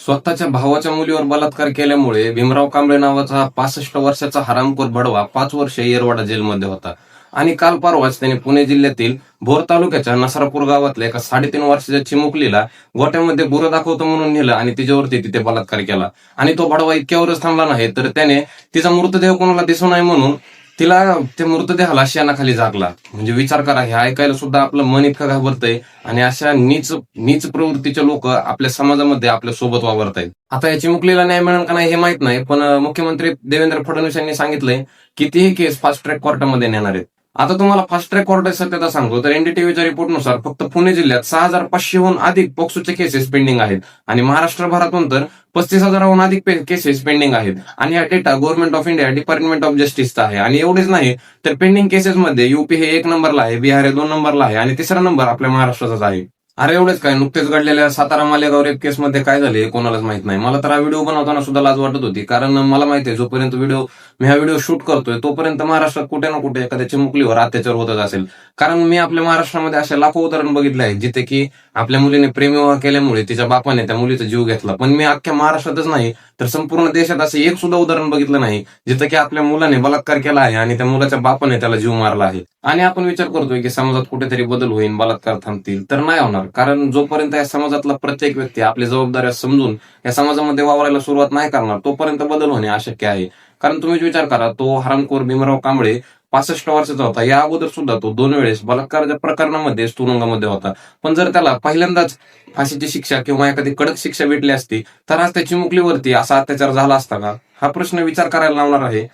स्वतःच्या भावाच्या मुलीवर बलात्कार केल्यामुळे भीमराव कांबळे नावाचा 65 वर्षाचा हरामखोर बडवा 5 वर्ष येरवाडा जेलमध्ये होता. आणि काल परवाच त्याने पुणे जिल्ह्यातील भोर तालुक्याच्या नसरापूर गावातल्या एका 3.5 वर्षाच्या चिमुकलीला गोट्यामध्ये गुरं दाखवतो म्हणून नेलं आणि तिच्यावरती तिथे बलात्कार केला. आणि तो बडवा इतक्यावरच थांबला नाही, तर त्याने तिचा मृतदेह कोणाला दिसू नये म्हणून तिला त्या मृतदेहाला शेणाखाली झाकला. म्हणजे विचार करा, हे ऐकायला सुद्धा आपलं मन इतकं घाबरतंय. आणि अशा नीच नीच प्रवृत्तीचे लोक आपल्या समाजामध्ये आपल्या सोबत वावरतायत. आता या चिमुकलीला न्याय मिळेल का नाही हे माहित नाही, पण मुख्यमंत्री देवेंद्र फडणवीस यांनी सांगितलंय की तीही केस फास्ट ट्रॅक कोर्टामध्ये नेणार आहेत. आता तुम्हाला फास्ट ट्रॅक कोर्टाची सत्यता सांगतो तर एनडीटीव्हीच्या रिपोर्टनुसार फक्त पुणे जिल्ह्यात 6,500हून अधिक पोक्सोचे केसेस पेंडिंग आहेत आणि महाराष्ट्रभरातून तर 35,000हून अधिक केसेस पेंडिंग आहेत. आणि हा data government of India department of जस्टिसचा आहे. आणि एवढेच नाही तर पेंडिंग केसेसमध्ये युपी हे 1 नंबरला आहे, बिहार हे 2 नंबरला आहे आणि 3रा नंबर आपल्या महाराष्ट्राचाच आहे. अरे एवढेच काय, नुकतेच घडलेल्या सातारा मालेगाव रेप केसमध्ये काय झाले कोणालाच माहित नाही. मला तर हा व्हिडिओ बनवताना सुद्धा लाज वाटत होती, कारण मला माहिती आहे जोपर्यंत मी हा व्हिडिओ शूट करतोय तोपर्यंत महाराष्ट्रात कुठे ना कुठे एखाद्या चिमुकलीवर अत्याचार होतच असेल. कारण मी आपल्या महाराष्ट्रामध्ये असे लाखो उदाहरण बघितले आहेत जिथे की आपल्या मुलीने प्रेमविवाह केल्यामुळे तिच्या बापाने त्या मुलीचा जीव घेतला. पण मी अख्ख्या महाराष्ट्रातच नाही तर संपूर्ण देशात असं एक सुद्धा उदाहरण बघितलं नाही जिथे की आपल्या मुलाने बलात्कार केला आहे आणि त्या मुलाच्या बापाने त्याला जीव मारला आहे. आणि आपण विचार करतोय की समाजात कुठेतरी बदल होईल, बलात्कार थांबतील, तर नाही होणार. कारण जोपर्यंत या समाजातला प्रत्येक व्यक्ती आपल्या जबाबदाऱ्या समजून या समाजामध्ये वावरायला सुरुवात नाही करणार तोपर्यंत बदल होणे अशक्य आहे. कारण तुम्हीच विचार करा, तो हरामखोर भीमराव कांबळे 65 वर्षाचा होता. या अगोदर सुद्धा तो 2 वेळेस बलात्काराच्या प्रकरणामध्ये तुरुंगामध्ये होता. पण जर त्याला पहिल्यांदाच फाशीची शिक्षा किंवा एखादी कडक शिक्षा भेटली असती तर आज त्या चिमुकलीवरती असा अत्याचार झाला असता का? हा प्रश्न विचार करायला लावणार आहे.